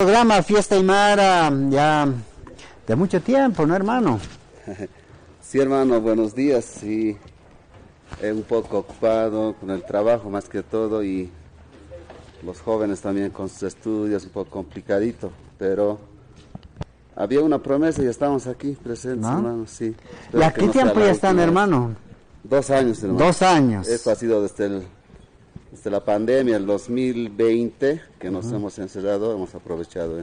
Programa Fiesta Aymara ya de mucho tiempo, ¿no, hermano? Sí, hermano, buenos días. Sí, un poco ocupado con el trabajo más que todo y los jóvenes también con sus estudios, un poco complicadito, pero había una promesa y estamos aquí presentes, ¿No? hermano, sí. ¿Y a qué tiempo ya están, hermano? 2 años, hermano. 2 años. Esto ha sido desde la pandemia, el 2020, que nos hemos encerrado, hemos aprovechado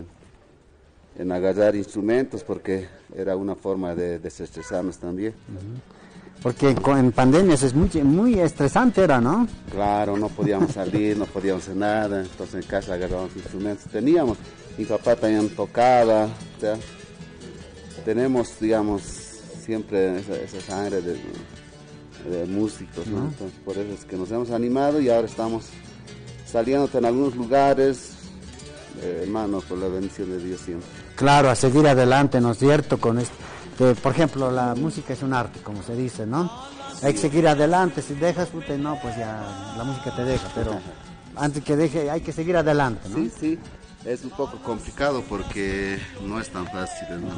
en agarrar instrumentos porque era una forma de desestresarnos también. Porque en pandemias es muy estresante, era, ¿no? Claro, no podíamos salir, no podíamos hacer nada, entonces en casa agarrábamos instrumentos. Teníamos, mi papá también tocaba, o sea, tenemos, digamos, siempre esa sangre de músicos, ¿no? Entonces por eso es que nos hemos animado y ahora estamos saliendo en algunos lugares, hermano, por la bendición de Dios siempre. Claro, a seguir adelante, ¿no es cierto? Con esto, por ejemplo, la música es un arte, como se dice, ¿no? Sí. Hay que seguir adelante, si dejas, puta, no, pues ya la música te deja, pero antes que deje hay que seguir adelante, ¿no? Sí, sí, es un poco complicado porque no es tan fácil, hermano,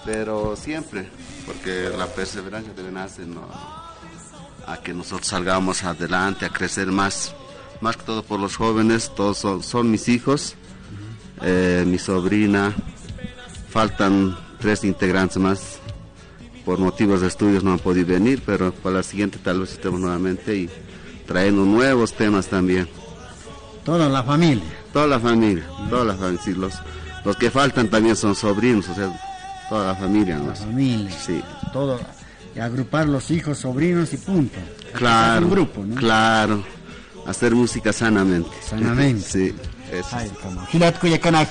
pero siempre, porque la perseverancia debe nacer, ¿no?, a que nosotros salgamos adelante, a crecer más que todo por los jóvenes. Todos son mis hijos, mi sobrina, faltan 3 integrantes más, por motivos de estudios no han podido venir, pero para la siguiente tal vez estemos nuevamente y trayendo nuevos temas también. Toda la familia. Toda la familia, sí, los que faltan también son sobrinos, o sea, toda la familia, ¿no? La familia. Sí. Todo, y agrupar los hijos, sobrinos y punto. Claro, un grupo, ¿no? Claro, hacer música sanamente. Sanamente. Sí, eso.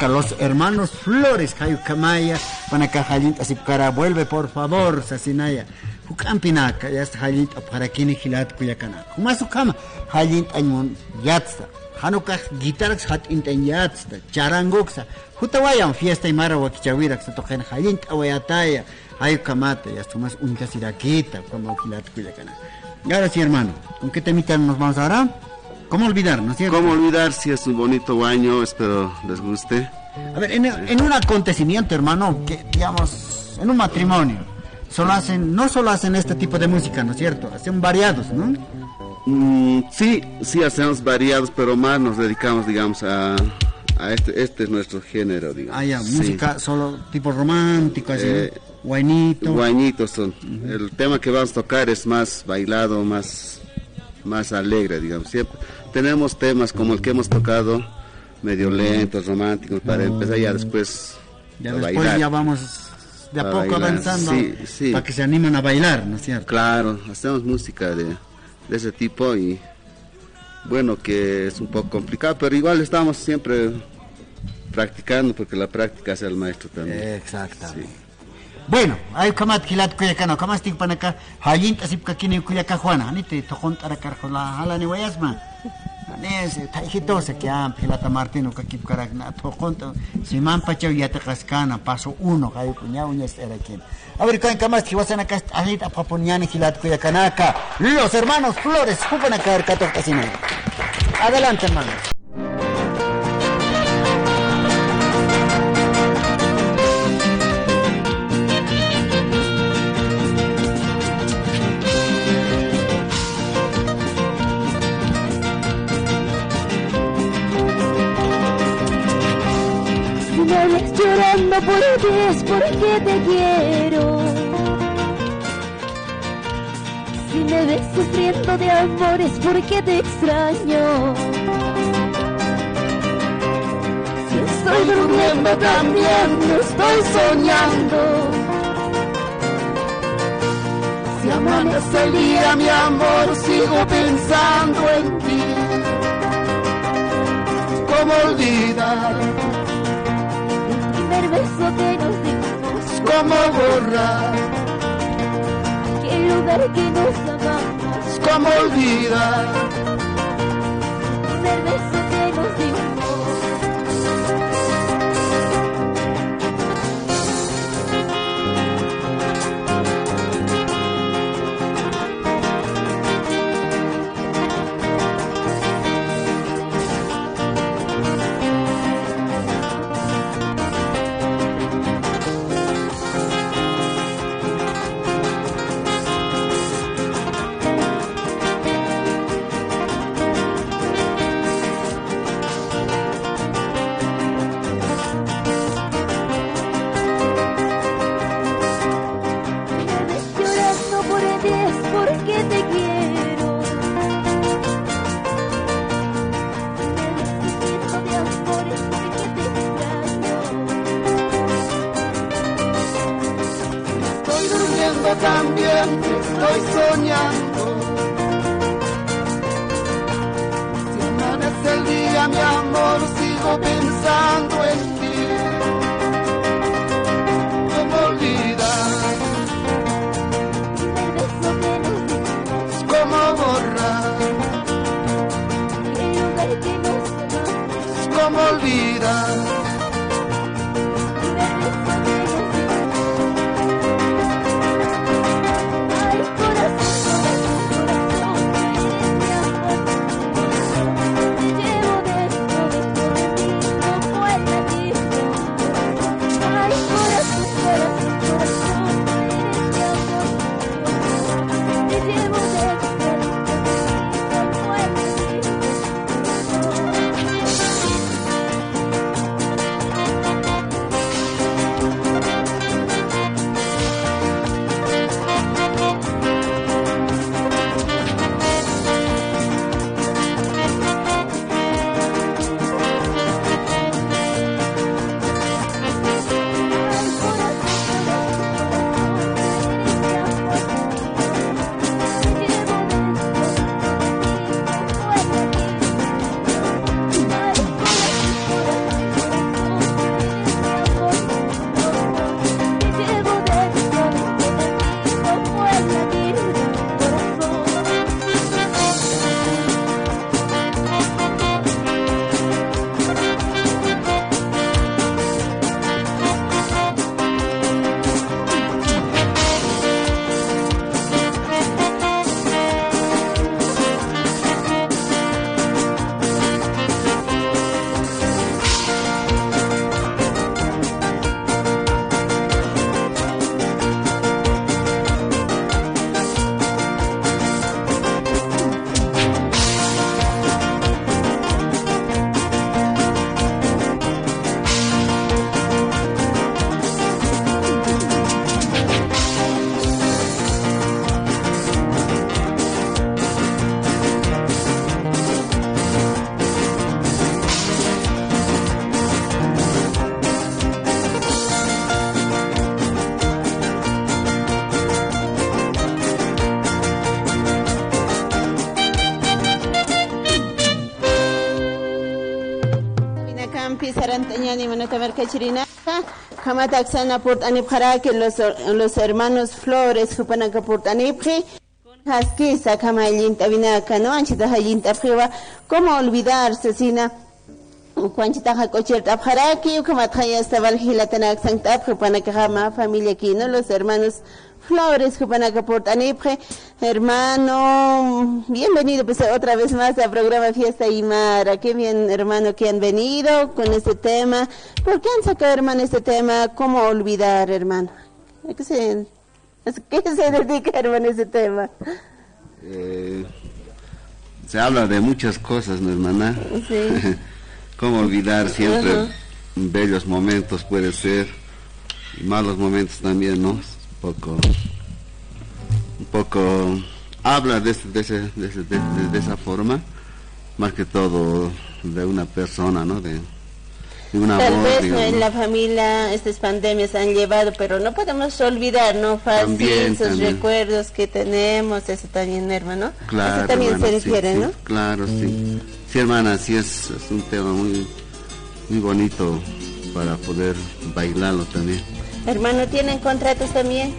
Los hermanos Flores, Jayu Kamaya, Panaka Jalint, así cara, vuelve por favor, Sasinaya. Hukampinaka, ya está Jalint, para quien Gilat Kuyakana. Humasukama, Jalint Aymun, Yatsta. Hanukkah guitarras hat inten yatsta, charangoksa. Hutawayan fiesta y mara wakichawirak sa token Jalint awayataya. Hay kamata, ya está más un casiraquita, como Gilat Kuyakana. Y ahora sí, hermano, ¿con qué temita nos vamos ahora? ¿Cómo olvidar, no es cierto? ¿Cómo olvidar si es un bonito baño? Espero les guste. A ver, en un acontecimiento, hermano, que digamos, en un matrimonio, no solo hacen este tipo de música, ¿no es cierto? Hacen variados, ¿no? Sí hacemos variados, pero más nos dedicamos, digamos, a este es nuestro género, digamos. Ah, ya, música solo tipo romántico, así, guainito. Guainitos son. El tema que vamos a tocar es más bailado, más alegre, digamos. Siempre tenemos temas como el que hemos tocado, medio lentos, románticos, para empezar ya después a bailar. Después ya vamos de a poco avanzando, sí. Para que se animen a bailar, ¿no es cierto? Claro, hacemos música de ese tipo y bueno, que es un poco complicado, pero igual estamos siempre practicando, porque la práctica hace al maestro también. Exactamente. Sí. Bueno, hay kamat kilat kuyakano, kamas tik panaka halint asip kakini kuyaka Juana, anite tokont arakarjola halani wayasma. Anese tajito se que pilata Martino kakip karakna tokont siman pachaw yata kaskana paso 1 kayo punya uñas erakin. A ver, con kamas kiwasan acá alit apaponyani kilat kuyakanaka. Los hermanos Flores, jupan a caer katok kasina. Adelante, hermanos. Me ves llorando por ti es porque te quiero. Si me ves sufriendo de amor es porque te extraño. Si estoy durmiendo también no estoy soñando. Si amanece el día, mi amor, sigo pensando en ti. ¿Cómo olvidar El beso que nos dimos, cómo borrar, aquel lugar que nos amamos, cómo olvidar el beso que nos dimos. también estoy soñando. Si amanece el día, mi amor, sigo pensando en ti. ¿Cómo olvidar? ¿Cómo borrar? ¿Cómo olvidar? Kamataxana Portanip que los hermanos Flores Jupanaka Portanipri Haskisa Kamayinta Vinaka, ¿no? Anchita Hayinta Priva, ¿cómo olvidarse, Sina? Cuanchita Hacocherta Paraki, Kamataya estaba Gilatanac Santa Jupanaka, familia aquí, ¿no? Los hermanos Flores Jupanaka Portanipri, hermano, bienvenido pues otra vez más al programa Fiesta Aymara. Qué bien, hermano, que han venido con este tema. ¿Por qué han sacado, hermano, este tema? ¿Cómo olvidar, hermano? ¿A qué se dedica, hermano, ese tema? Se habla de muchas cosas, ¿no, hermana? Sí. ¿Cómo olvidar siempre bellos momentos puede ser, y malos momentos también, ¿no? Un poco habla de esa forma, más que todo de una persona, ¿no? De un amor, tal vez digamos, en la familia estas pandemias han llevado, pero no podemos olvidar, ¿no? Fácil, esos recuerdos que tenemos, eso también, hermano. Claro, eso también hermana, se refiere, sí, ¿no? Sí, claro, sí. Sí, hermana, sí es un tema muy bonito para poder bailarlo también. Hermano, ¿tienen contratos también?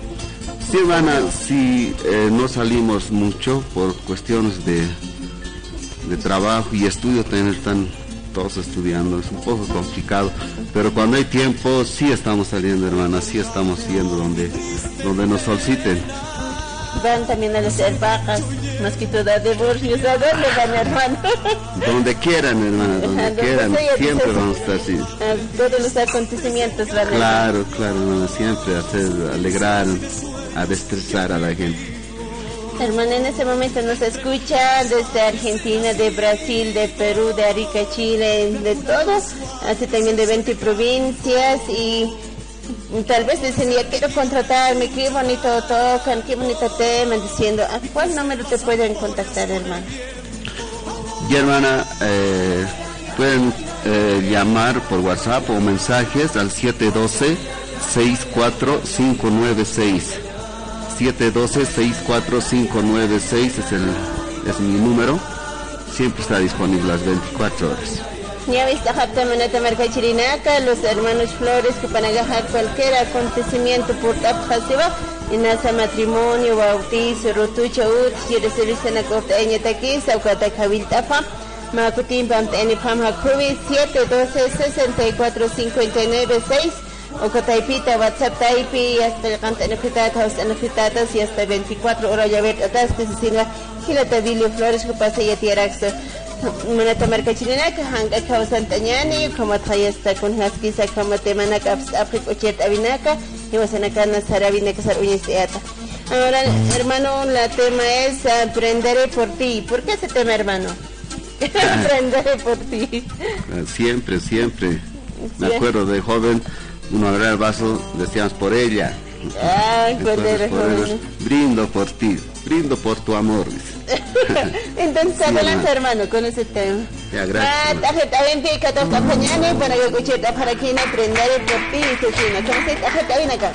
Sí, hermana, sí, no salimos mucho por cuestiones de trabajo y estudio, también están todos estudiando, es un poco complicado, pero cuando hay tiempo sí estamos saliendo, hermana, sí estamos yendo donde nos soliciten. Van también a las herbajas, más que todo a divorcios, ¿a dónde van, hermano? Donde quieran, hermana, donde quieran, siempre vamos a estar así. A todos los acontecimientos van. Claro, hermana, siempre hacer, alegrar, a destresar a la gente. Hermano, en este momento nos escucha desde Argentina, de Brasil, de Perú, de Arica, Chile, de todos, así también de 20 provincias y tal vez dicen, ya quiero contratarme, qué bonito tocan, qué bonito tema, diciendo, ¿a cuál número te pueden contactar, hermano? Y hermana, pueden llamar por WhatsApp o mensajes al 712-64596. 712-64596 es mi número. Siempre está disponible las 24 horas. Ya viste, Japtamanata Marcachirinaca, los hermanos Flores que van a gajar cualquier acontecimiento por Tapjasiva, en ese matrimonio, bautizo, rotucha, quiere servicio en la corteña taquiza, o catacabiltapa, Macutim Pamteni Pamhakubi, 712-64-59-6, o Cotaipita, WhatsApp Taipi, hasta el canta en Fitatas, y hasta 24 horas ya ver atrás que se siga Gilatabilio Flores que pasa y a Tiaraxo. Manata Marcachirinaca, Hanga Kausantañani, como Tayasta con Haskisa, como Temanaca, África, Ochet Abinaca, y Wasanacana, Sarabinaca, Saruñeseata. Ahora, hermano, la tema es aprenderé por ti. ¿Por qué ese tema, hermano? Aprenderé por ti. Siempre, siempre. Me acuerdo de joven, uno agarraba el vaso, decíamos por ella. Entonces, por ellos, brindo por ti, brindo por tu amor. Entonces, adelante, hermano, con ese tema. Ya, gracias. Tarjeta bien pica, toca mañana para que escucheta para quien aprenderé por ti, Cecina. ¿Cómo se tarjeta bien acá?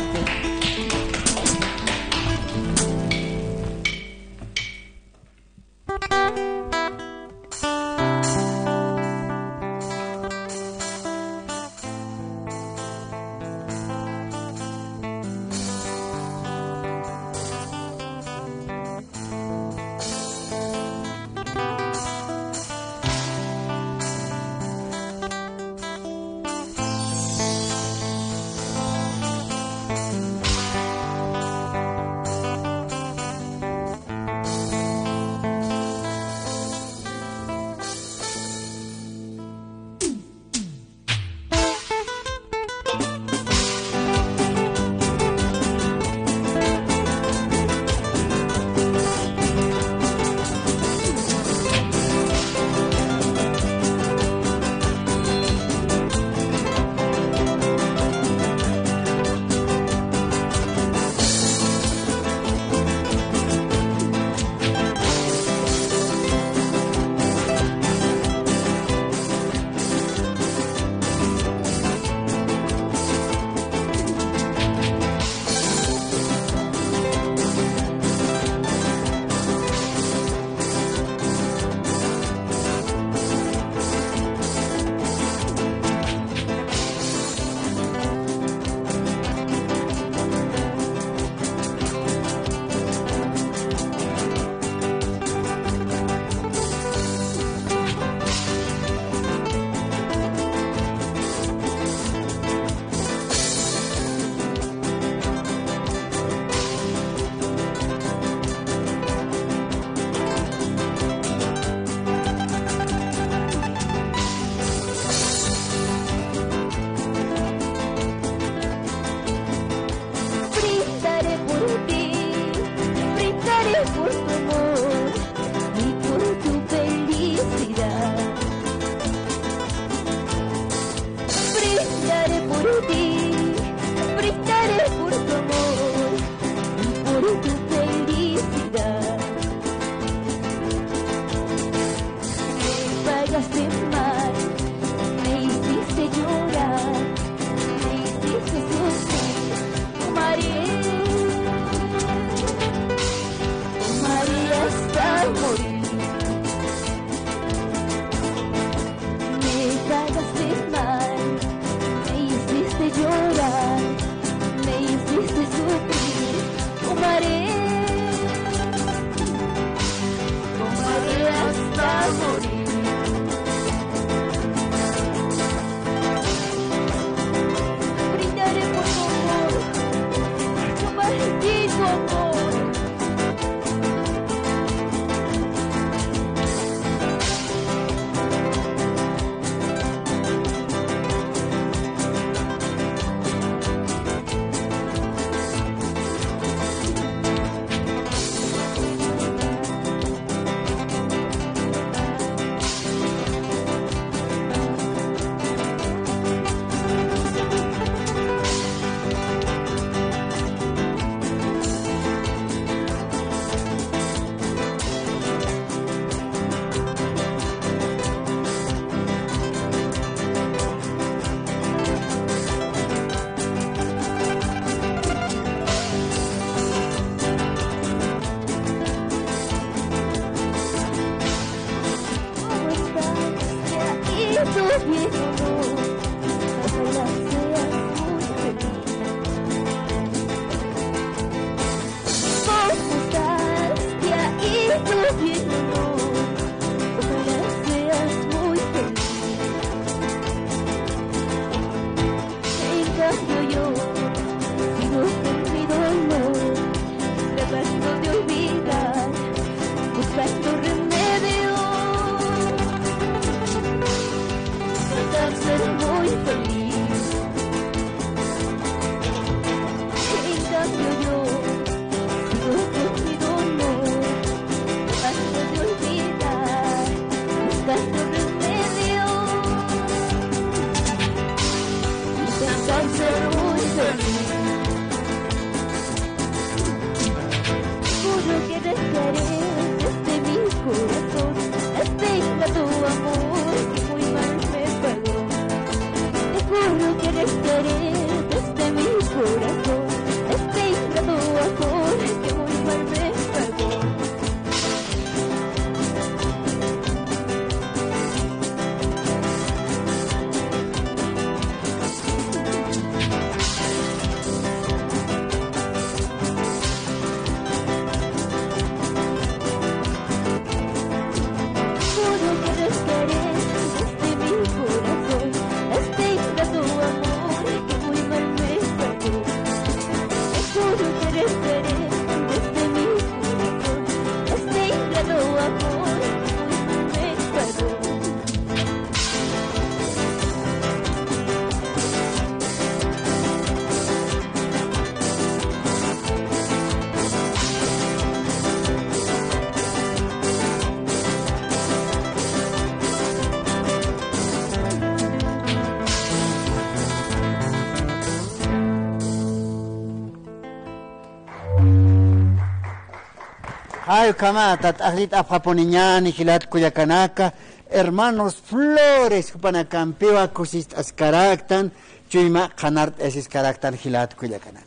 Ay, kamata, tahlit apaponiñani, hilat kuyakanaka, hermanos Flores, hupanacampiwa, kusist ascaractan, chuyma, canart esis caractan, hilat kuyakanaka.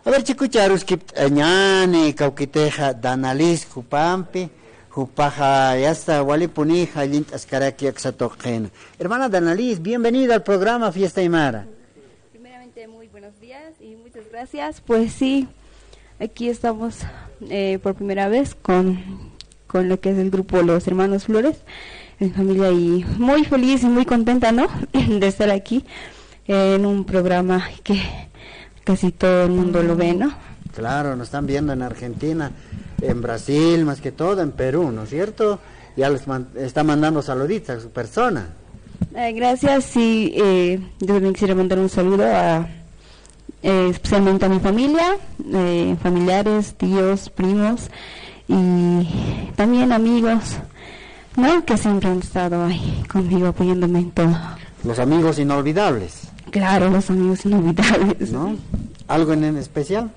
A ver, chikucharus kipt ñani, cauquiteja, danalis, hupampi, hupaja, ya está, walipunija, lint ascaraki, axatoqena. Hermana Danalis, bienvenida al programa Fiesta Aymara. Primeramente, muy buenos días y muchas gracias. Pues sí, aquí estamos por primera vez con lo que es el grupo Los Hermanos Flores en familia, y muy feliz y muy contenta, ¿no? De estar aquí en un programa que casi todo el mundo lo ve, ¿no? Claro, nos están viendo en Argentina, en Brasil, más que todo, en Perú, ¿no es cierto? Ya les está mandando saluditos a su persona. Gracias, sí, yo también quisiera mandar un saludo especialmente a mi familia, familiares, tíos, primos y también amigos, ¿no? Que siempre han estado ahí conmigo apoyándome en todo. Los amigos inolvidables. Claro, los amigos inolvidables. ¿No? ¿Algo en especial?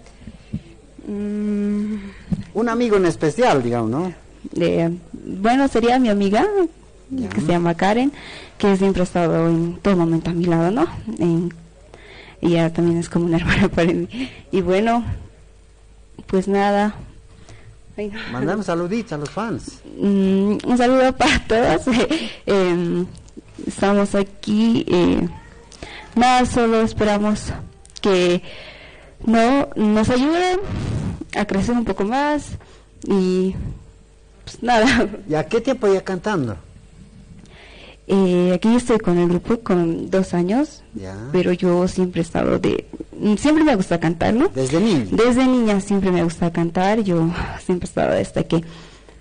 Un amigo en especial, digamos, ¿no? Bueno, sería mi amiga, ya, que se llama Karen, que siempre ha estado en todo momento a mi lado, ¿no? Y ella también es como una hermana para mí. Y bueno, pues nada. Mandamos saluditos a los fans. Un saludo para todos. Estamos aquí. Nada, solo esperamos que nos ayuden a crecer un poco más. Y pues nada. ¿Y a qué tiempo ya cantando? Aquí estoy con el grupo con 2 años, ya, pero yo siempre he estado siempre me gusta cantar, ¿no? ¿Desde niña? Desde niña siempre me gusta cantar, yo siempre he estado hasta que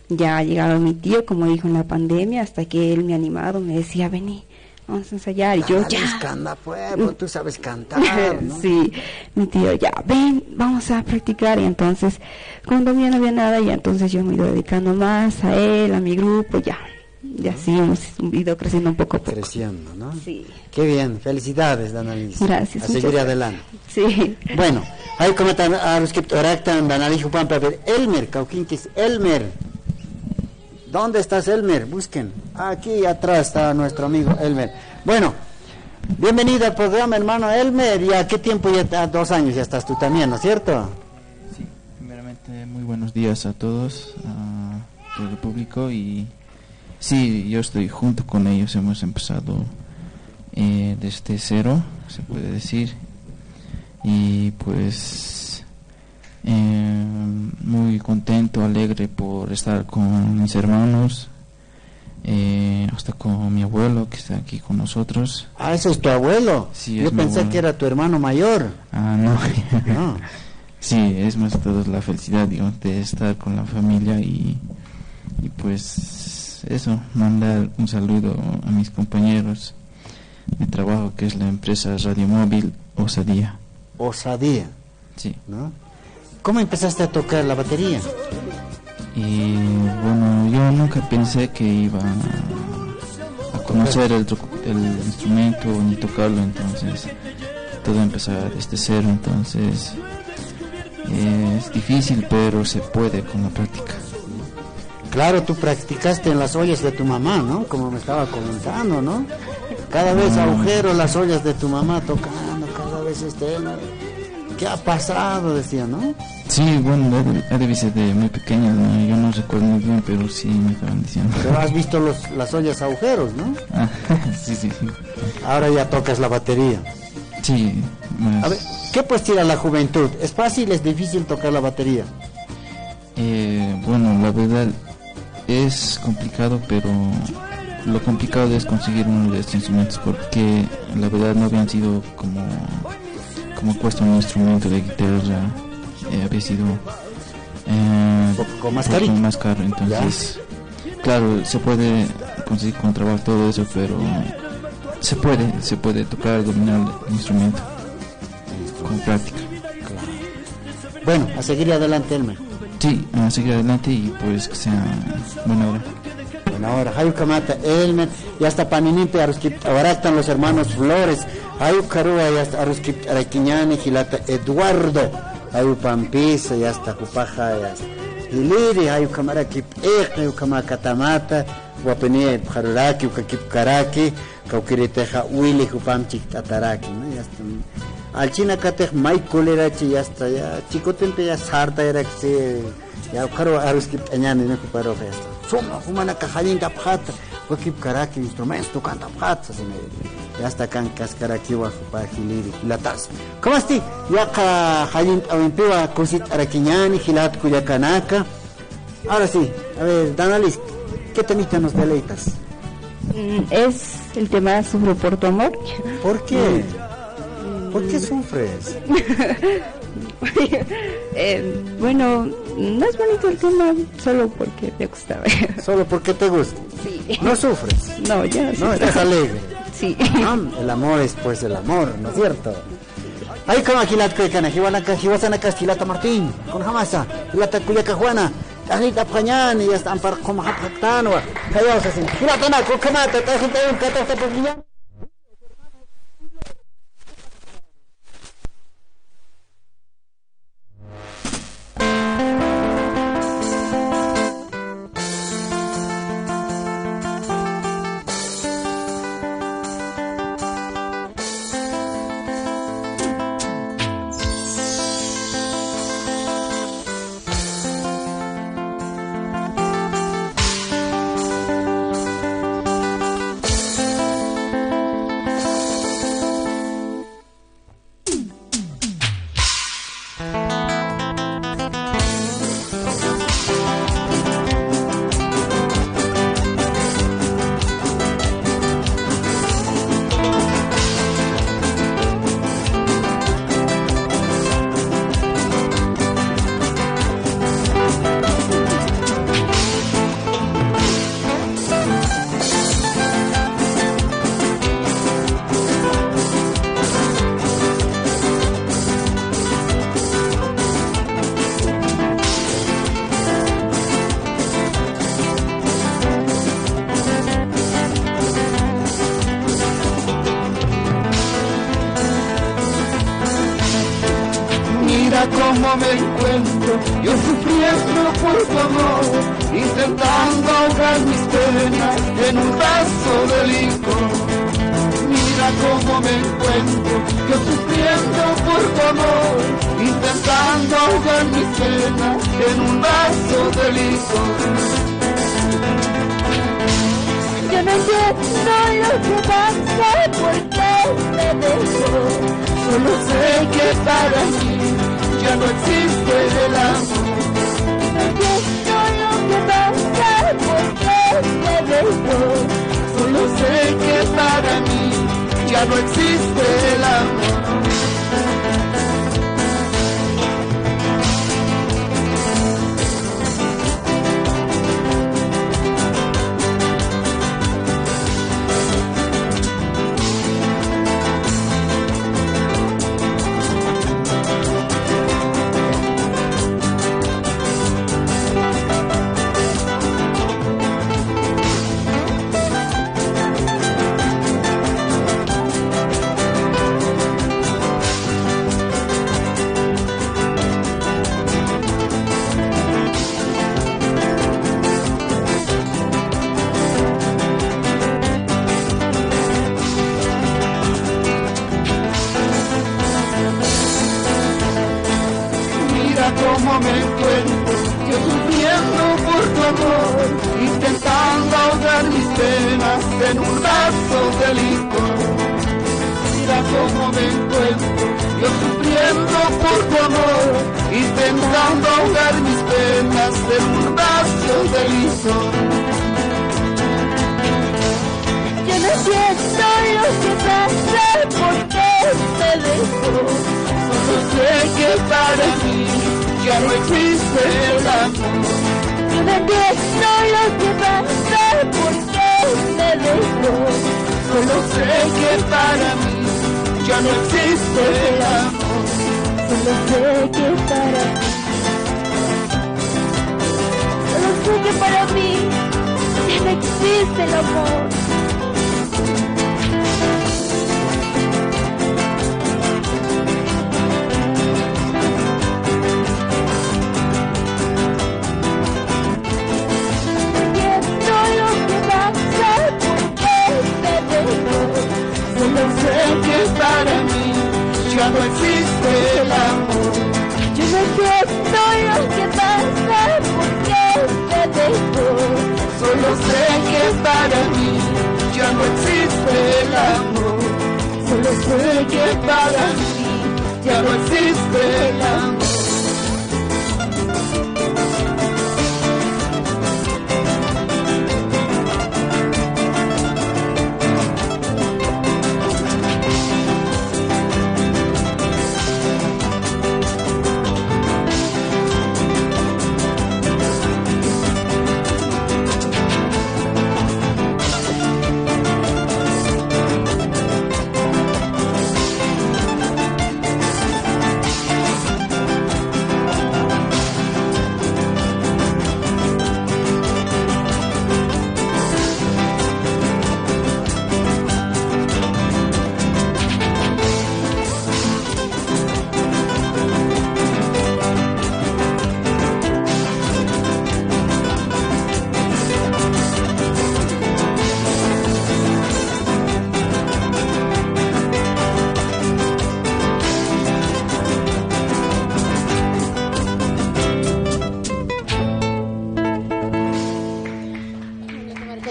ya ha llegado mi tío, como dijo en la pandemia, hasta que él me ha animado, me decía, vení, vamos a ensayar, y yo ya. Canta, pues, tú sabes cantar, ¿no? Sí, mi tío, ya, ven, vamos a practicar, y entonces, cuando ya no había nada, y entonces yo me he ido dedicando más a él, a mi grupo, ya. Y así hemos ido creciendo un poco a poco. Creciendo, ¿no? Sí. Qué bien, felicidades, Danalis. Gracias. A seguir adelante. Sí. Bueno, ahí como están a los que oractan, Danalis, Jupan, Elmer, Cauquinquis, Elmer. ¿Dónde estás, Elmer? Busquen. Aquí atrás está nuestro amigo Elmer. Bueno, bienvenido al programa, hermano Elmer. ¿Y a qué tiempo ya? 2 años ya estás tú también, ¿no es cierto? Sí, primeramente muy buenos días a todos, a todo el público, y sí, yo estoy junto con ellos, hemos empezado desde cero, se puede decir. Y pues muy contento, alegre por estar con mis hermanos, hasta con mi abuelo que está aquí con nosotros. Ah, ese es tu abuelo. Sí, yo pensé que era tu hermano mayor. Ah, no. No. Sí, es más todo la felicidad, digamos, de estar con la familia y pues eso, mandar un saludo a mis compañeros de trabajo, que es la empresa Radiomóvil Osadía. Osadía, Sí. ¿no? ¿Cómo empezaste a tocar la batería? Y bueno, yo nunca pensé que iba a conocer el instrumento ni tocarlo, entonces todo empezó desde cero, entonces es difícil, pero se puede con la práctica. Claro, tú practicaste en las ollas de tu mamá, ¿no? Como me estaba comentando, ¿no? Cada vez agujero las ollas de tu mamá tocando, cada vez ¿no? ¿Qué ha pasado? Decía, ¿no? Sí, bueno, debe ser de muy pequeño, ¿no? Yo no recuerdo muy bien, pero sí me estaban diciendo. Pero has visto las ollas agujeros, ¿no? Ah, sí. Ahora ya tocas la batería. Sí, más. A ver, ¿qué pues tira la juventud? ¿Es fácil, es difícil tocar la batería? Bueno, la verdad es complicado, pero lo complicado es conseguir uno de estos instrumentos, porque la verdad no habían sido como cuesta un instrumento de guitarra, había sido Un poco más carito. más caro, entonces claro, se puede conseguir con trabajo todo eso, pero se puede tocar, dominar el instrumento con práctica. Bueno, a seguir adelante, Elmer. Sí, a seguir adelante y pues que sea buena hora. Bueno, ahora, Hayu Kamata, Elmer, ya está Paninimpe, ahora están los hermanos Flores, Hayu Karua, ya está Aruskip Araquiñani, Gilata Eduardo, Hayu Pampisa, ya está Cupaja, ya está Hiliri, Hayu Kamarakip Hayu Kamakatamata, Guapenie, Haruraki, Ukakip Karaki, Kaukiriteja, Willy, Upamchik Tataraki, ¿no? Ya está. Al China Katej, Michael era ya está, ya, Chicotempe ya Sarta era que se, ya Karua Aruskip Añani, no Kuparo, ya está. Suma, humana cajalín tapjata, Wakip Karaki, instrumentos, tocan tapjata, ya está can Kaskaraki, Wakupa, Hiliri, Hilatas. ¿Cómo estás? Ya cajalín, Awimpiwa, Kusit Araquiñani, Hilat Kuyakanaka. Ahora sí, a ver, Danalis, ¿qué temita nos deleitas? Es el tema Sufro por tu amor. ¿Por qué? ¿Por qué sufres? Bueno, no es bonito el tema solo porque te gusta. Solo porque te gusta. Sí. ¿No sufres? No, ya No, estás alegre. Sí. El amor es pues el amor, ¿no es cierto? Ahí como aquí la cuecana, Jiwasana Castilata Martín, con Jamasa, la Tacuyaca Juana, Anita Pañán y hasta Ampar como Hapactanua, Cayosa, Gilatana, Cocamata, Tajita, Catasta Pavillán. Cómo me encuentro, yo sufriendo por tu amor, intentando ahogar mis penas en un vaso de licor. Mira cómo me encuentro, yo sufriendo por tu amor, intentando ahogar mis penas en un vaso de licor. Yo no entiendo lo que pasa, por qué me dejó. Solo sé que para mí ya no existe el amor. No entiendo lo que pasa, por qué me dejó. Solo sé que para mí ya no existe el amor. Cómo me encuentro, yo sufriendo por tu amor, intentando ahogar mis penas en un vaso de licor. Mira cómo me encuentro, yo sufriendo por tu amor, intentando ahogar mis penas en un vaso de licor. Yo no siento lo que pasa, por qué me dejó. Solo sé que para mí ya no existe el amor. Yo no entiendo lo que pasa, por qué me dejó. Solo sé que para mí ya no existe el amor. Solo sé que para mí. Solo sé que para mí ya no existe el amor. Solo sé que para mí ya no existe el amor. Yo no entiendo lo que pasa, por qué me dejó. Solo sé que para mí ya no existe el amor. Solo sé que para mí ya no existe el amor.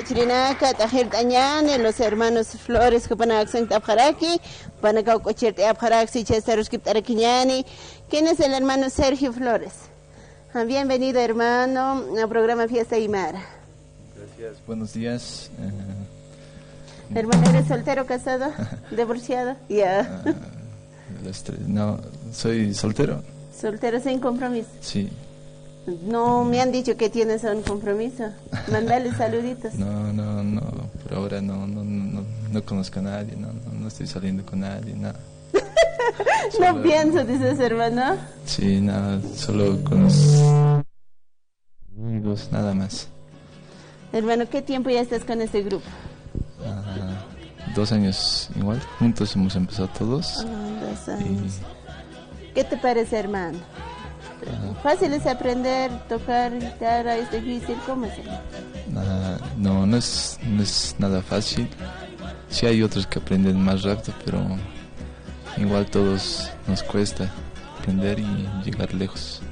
Chirinaca, Tajir Tañane, los hermanos Flores, que van a accent Abjaraki, van a cocherte Abjaraxi, Chesteruskip Araquiñani. ¿Quién es el hermano Sergio Flores? Bienvenido, hermano, al programa Fiesta Aymara. Gracias, buenos días. Hermano, ¿eres soltero, casado, divorciado? Ya. No, soy soltero. ¿Soltero sin compromiso? Sí. No me han dicho que tienes un compromiso. Mandale saluditos. No, por ahora no conozco a nadie, no estoy saliendo con nadie, nada. No pienso, dices, hermano. Sí, nada, solo con los amigos, nada más. Hermano, ¿qué tiempo ya estás con este grupo? 2 años igual, juntos hemos empezado todos. 2 años. ¿Qué te parece, hermano? ¿Fácil es aprender, tocar guitarra? ¿Es difícil? ¿Cómo es? No es nada fácil. Sí hay otros que aprenden más rápido, pero igual todos nos cuesta aprender y llegar lejos.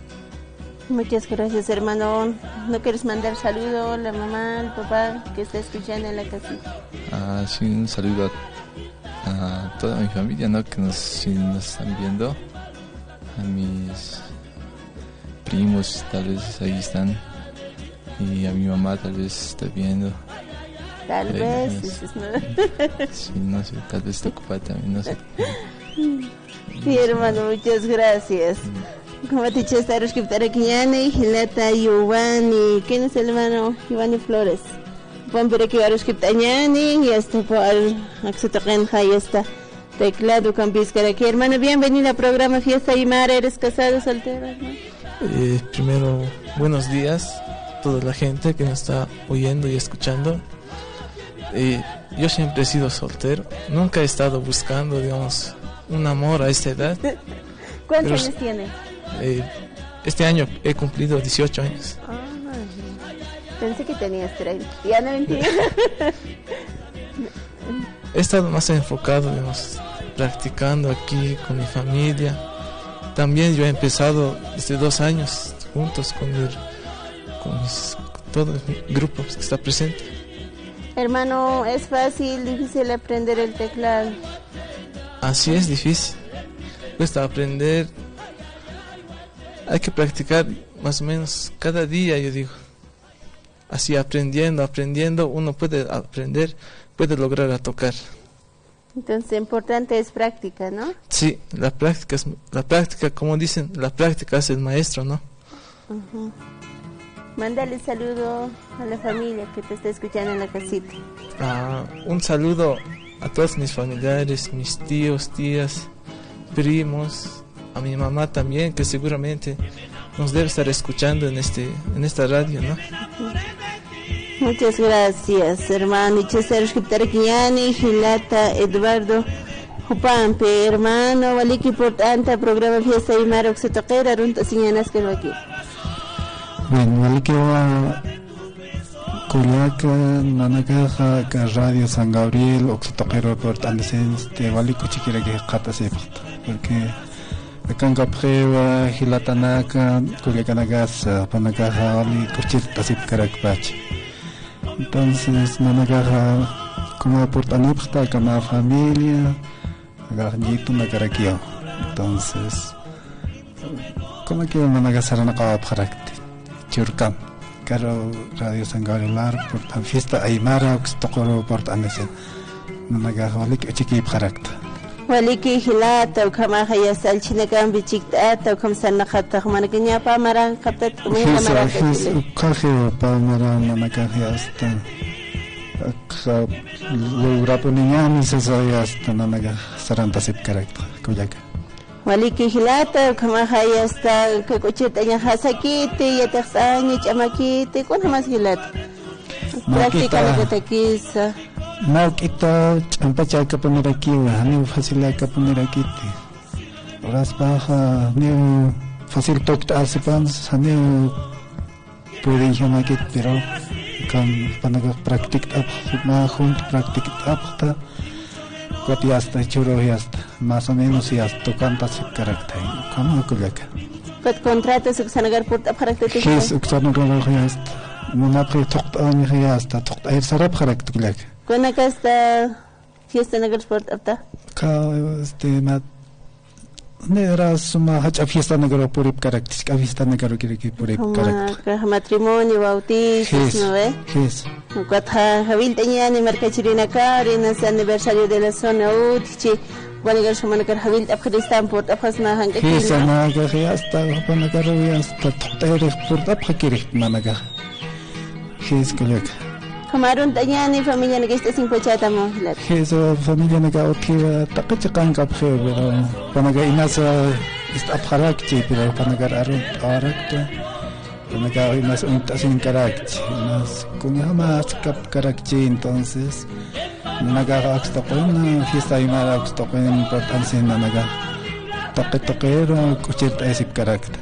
Muchas gracias, hermano. ¿No quieres mandar saludo a la mamá, al papá que está escuchando en la casita? Sí, un saludo a toda mi familia, ¿no? Que nos están viendo. A mis primos, tal vez ahí están. Y a mi mamá tal vez está viendo. Tal vez. Sí, no sé, tal vez está ocupada también, no sé. Sí, hermano, muchas gracias. Como te dicho, está Roshkiptarakiñani, Hilata, Giovanni, ¿quién es el hermano? Giovanni Flores. Juan Pereki Roshkiptañani, y hasta por Axotoqenja, y está Teclado Campiscaraki. Hermano, bienvenido al programa Fiesta Aymara. ¿Eres casado, soltero, hermano? Primero, buenos días a toda la gente que nos está oyendo y escuchando. Yo siempre he sido soltero, nunca he estado buscando, digamos, un amor a esta edad. ¿Cuántos años tiene? Este año he cumplido 18 años. Pensé que tenías 30. Ya no entiendo. He estado más enfocado, digamos, practicando aquí con mi familia. También yo he empezado desde 2 años juntos con todo el grupo que está presente. Hermano, ¿es fácil, difícil aprender el teclado? Así es, difícil. Cuesta aprender. Hay que practicar más o menos cada día, yo digo. Así aprendiendo, uno puede aprender, puede lograr a tocar. Entonces, importante es práctica, ¿no? Sí, la práctica, como dicen, la práctica es el maestro, ¿no? Uh-huh. Mándale saludo a la familia que te está escuchando en la casita. Un saludo a todos mis familiares, mis tíos, tías, primos, a mi mamá también, que seguramente nos debe estar escuchando en esta radio, ¿no? Muchas gracias, hermano. Sergio Gilata, Eduardo Jupampe, hermano, vale que importante programa Fiesta Aymara Oxetoquera, runta señanas que lo aquí. Bueno, vale que va Culaca, Nanagaja, Radio San Gabriel, Oxetoquero, por Andesens, te vale que chiquera que jata se porque acá en Capjeva, Gilatanaka, Culiacanagas, Panagaja, vale, Cochita Sip Caracpache. Entonces, Nanagaja, como aportanipta, como familia, agarrito una caraquio. Entonces, como que Nanagaja no acaba de Churcam, Caro Radio San Gabriel, por tan Fiesta Aymara, Oxtoquero, por Andesens, Nanagaja, vale, chiqui parakta. Waliki Hilata, Ukamaha Yasal Chinagam Bichikta, Ukamsanakata, Managanya Pamara, Captat, Ukaje, Pamara, Nanagaja, hasta Rapuningan, Sasaya, hasta Nanaga, Saranta Sip Carecta, Kuyaka. Waliki Hilata, Ukamaha Yasta, Kakuchita Yahasakiti, Yataxani, Chamakiti, ¿cuánto más Hilata? Práctica de taquiza. No kita champacha ka poner aquí, ni fácil ka poner aquí. Horas baja, ni fácil tocar asipans, ni pueden llamar aquí, pero con para practicar más junto practicar hasta cuati hasta churo y hasta más o menos y hasta tocando así carácter. ¿Cómo colega? ¿Qué contrato se sanagar por carácter? Sí, uksanagar ya hasta. No me preocupa ni ya hasta tocar sarap carácter colega. ¿Cuándo acá está Fiesta Negra Sport apta? Acá era suma hacha Fiesta Negra por carácter, Fiesta Negra que por carácter. Matrimonio, bautizos, ¿no ve? Yes. Cuatro Javier tenía ni mercachirina cara, en ese aniversario de la zona Utichi, cuando el semana que Javier Afganistán por Afganistán hanque. Yes, anaga ya hasta cuando ya hasta tocar por Afganistán managa. Yes, colega. Kamaron tanyani familia que está sin pochata mo hilat. Eso familia que otiva tapachakan kaphe pero panaga inasa ist abharakti pero panaga arakta panaga inas untasin karakti inas kunyamas kap karakti entonces naga aksta con fiesta Aymara aksta con importancia naga taqero kuchirta esip karakta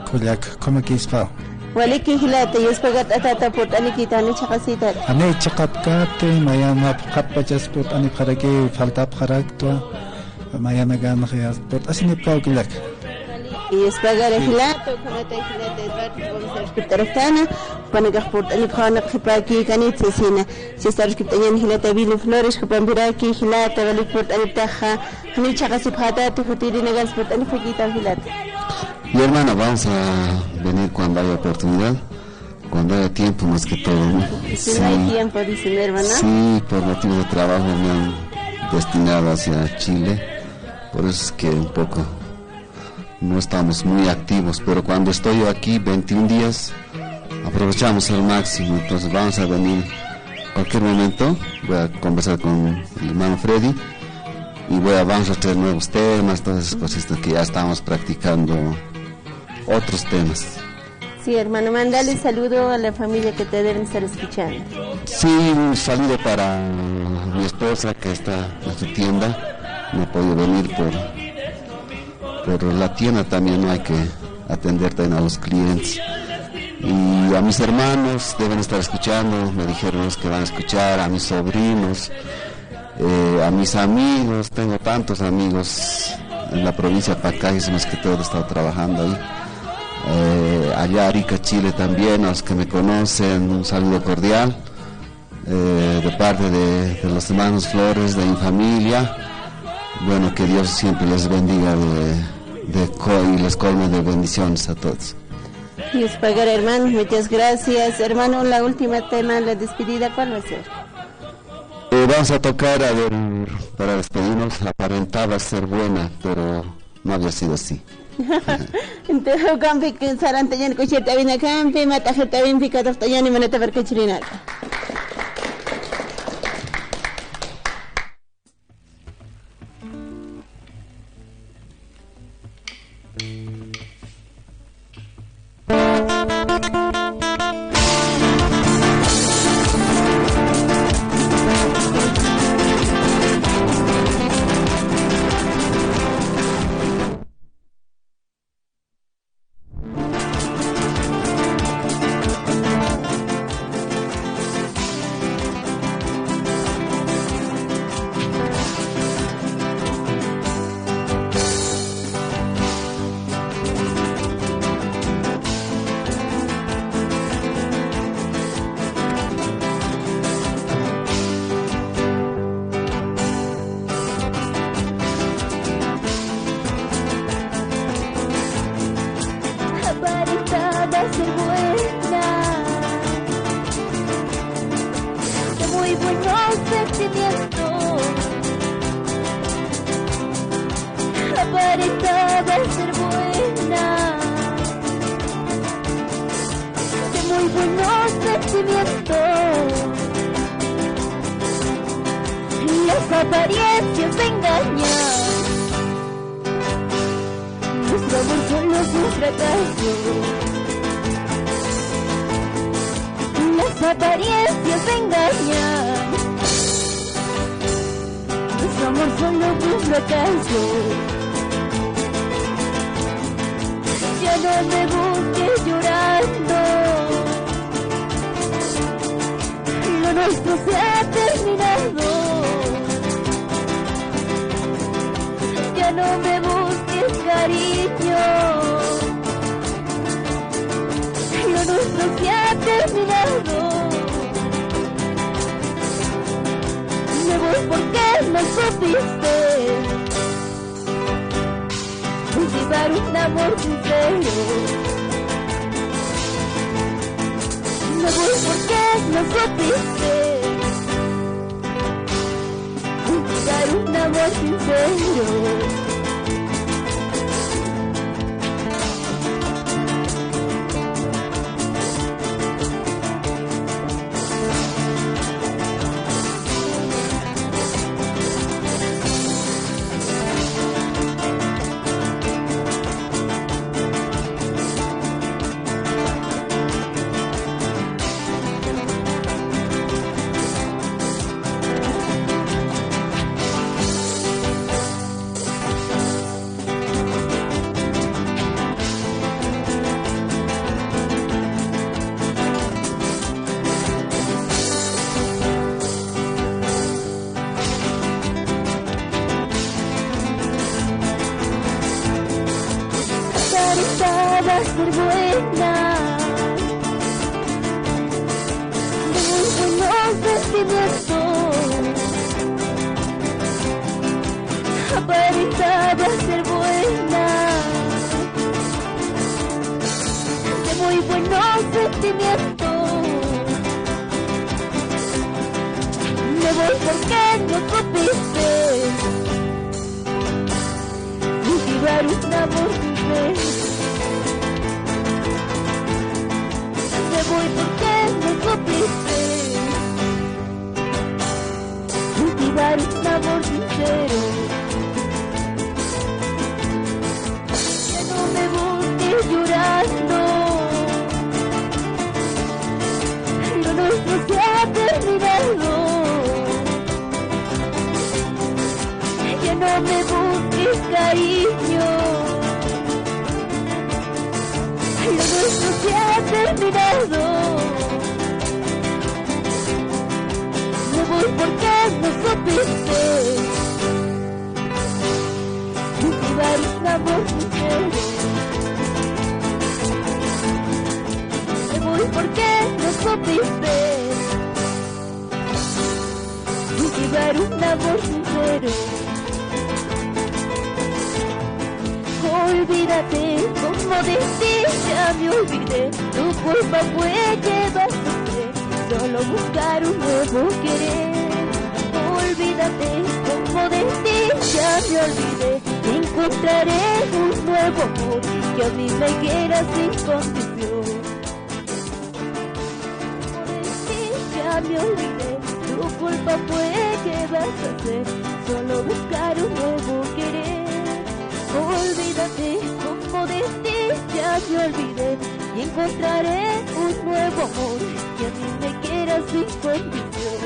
kulak como que ispa Waliki Hilata, y es pagat atata por Anikita, ni chakasita. Ane chakapkate, mayana kapachas por Anikarake, falta paraktua, mayana ganrias, por Asinipau Gilak. y espagar hilato como te hilate vamos a respetar tana para que por el khana khipa ki kanit sina si está respetan hilata bil flores que pambira ki hilata vale por el taja ni chaga sipata tu futiri negas por el fakita hilata. Y hermana, vamos a venir cuando haya oportunidad, cuando haya tiempo más que todo, ¿no? Si sí, no hay tiempo, dice mi hermana. Sí, por motivos de trabajo me han destinado hacia Chile, por eso es que un poco no estamos muy activos, pero cuando estoy yo aquí 21 días aprovechamos al máximo, entonces vamos a venir cualquier momento, voy a conversar con el hermano Freddy y vamos a traer nuevos temas, todas esas cositas que ya estamos practicando, otros temas. Sí, hermano, mándale saludo a la familia que te deben estar escuchando. Sí, un saludo para mi esposa que está en su tienda, no ha podido venir por la tienda también, no hay que atender también a los clientes. Y a mis hermanos deben estar escuchando, me dijeron que van a escuchar, a mis sobrinos, a mis amigos, tengo tantos amigos en la provincia de Pacayes, más que todo he estado trabajando ahí. Allá Arica, Chile también, a los que me conocen, un saludo cordial de parte de los hermanos Flores, de mi familia. Bueno, que Dios siempre les bendiga y les colme de bendiciones a todos. Dios pagar, hermano, muchas gracias. Hermano, la última tema, la despedida, ¿cuál va a ser? Vamos a tocar, a ver, para despedirnos, aparentaba ser buena, pero no había sido así. Entonces, campi que sarantayan cocheta vina campi, matajeta vin picado tayan y maneta ver cachirina. a ser buena, de muy buenos sentimientos, aparentaba ser buena, de muy buenos sentimientos. Me voy porque no supiste cultivar un amor sincero. Me voy porque no supiste cultivar un amor sincero. Ya no me busques llorando, lo nuestro se ha terminado. Ya no me busques cariño, lo nuestro se ha terminado. Me voy porque no supiste cultivar un amor sincero. Me voy porque no supiste cultivar un amor sincero. Olvídate, como de ti ya me olvidé. Tu culpa fue que vas a hacer, solo buscar un nuevo querer. Olvídate, como de ti ya me olvidé. Encontraré un nuevo amor que a mí me quiera sin condición. Como de ti ya me olvidé. Tu culpa fue que vas a hacer, solo buscar un nuevo querer. Olvídate, como de ti ya me olvidé, y encontraré un nuevo amor que a mí me quiera sin condición.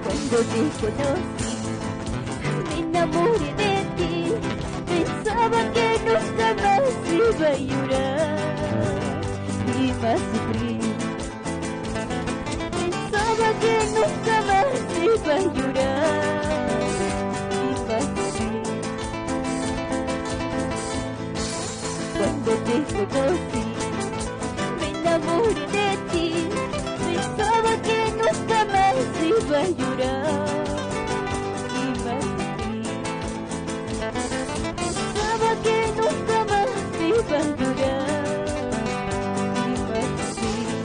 Cuando te conocí, me enamoré de ti. Pensaba que nunca más iba a llorar y más sufrir. Pensaba que nunca más iba a llorar y más sufrir. Cuando te conocí, me enamoré de ti. Pensaba que nunca más iba a llorar y más sufrir. Pensaba que nunca más iba a llorar y más sufrir.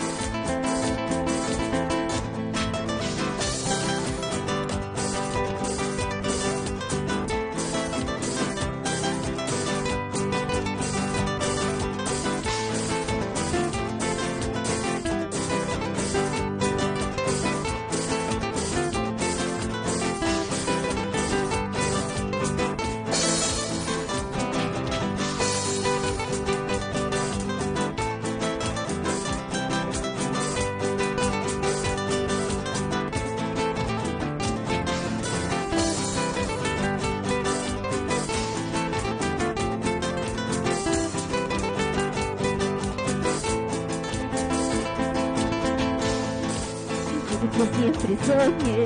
que siempre soñé,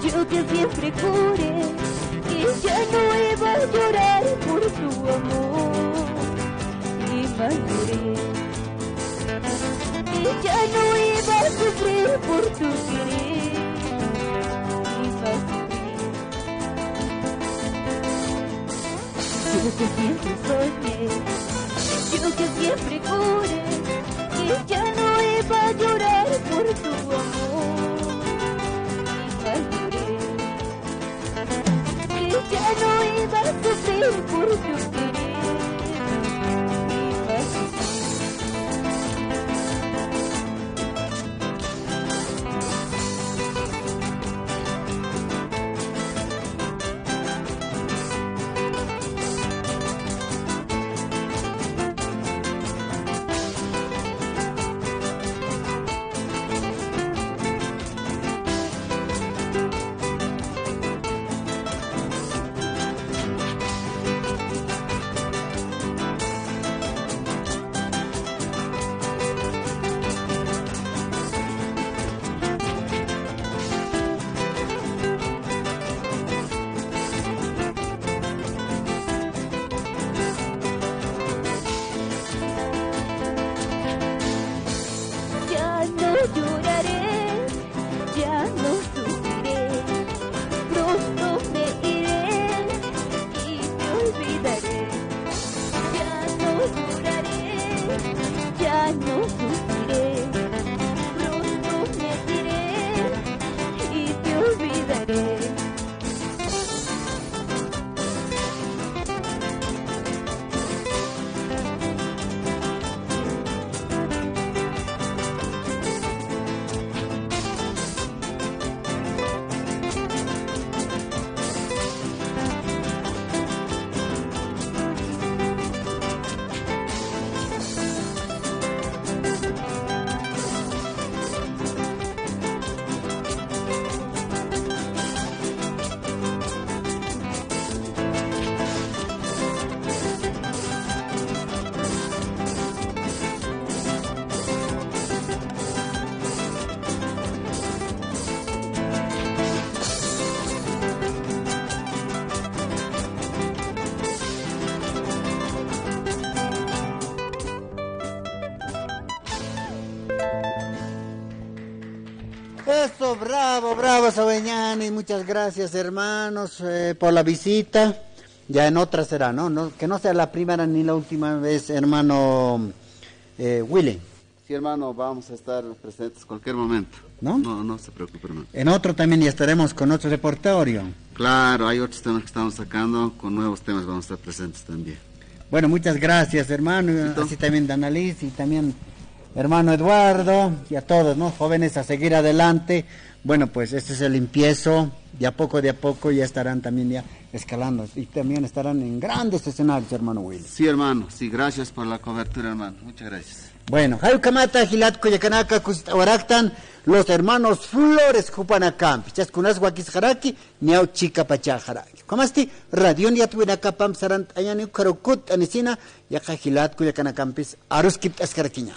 yo que siempre juré que ya no iba a llorar por tu amor y maduré, que ya no iba a sufrir por tu querer y maduré. Yo que siempre soñé, yo que siempre juré que ya no iba a llorar por tu amor y maduré, que ya no iba a sufrir por tu querer y maduré. Eso, bravo, bravo, Sabeñani, muchas gracias, hermanos, por la visita. Ya en otra será, ¿no? Que no sea la primera ni la última vez, hermano Willy. Sí, hermano, vamos a estar presentes cualquier momento. ¿No? No se preocupe, hermano. En otro también ya estaremos con otro repertorio. Claro, hay otros temas que estamos sacando, con nuevos temas vamos a estar presentes también. Bueno, muchas gracias, hermano, así también Danaliz y también hermano Eduardo y a todos, ¿no? Jóvenes, a seguir adelante. Bueno, pues este es el empiezo, de a poco ya estarán también ya escalando y también estarán en grandes escenarios, hermano Willy. Sí, hermano, sí, gracias por la cobertura, hermano, muchas gracias. Bueno, Hayukamata, Gilat, Coyacanaka, Cusitawaractan, los hermanos Flores, Jupanacampi, Chascunas, Huaquisjaraki, Niau Chica Pachajaraki. ¿Cómo estás? Radio Niatuinacapam, Sarant, Ayani, Karokut, Anisina, Yaja Gilat, Coyacanacampis, Aruskip, Escaraquiña.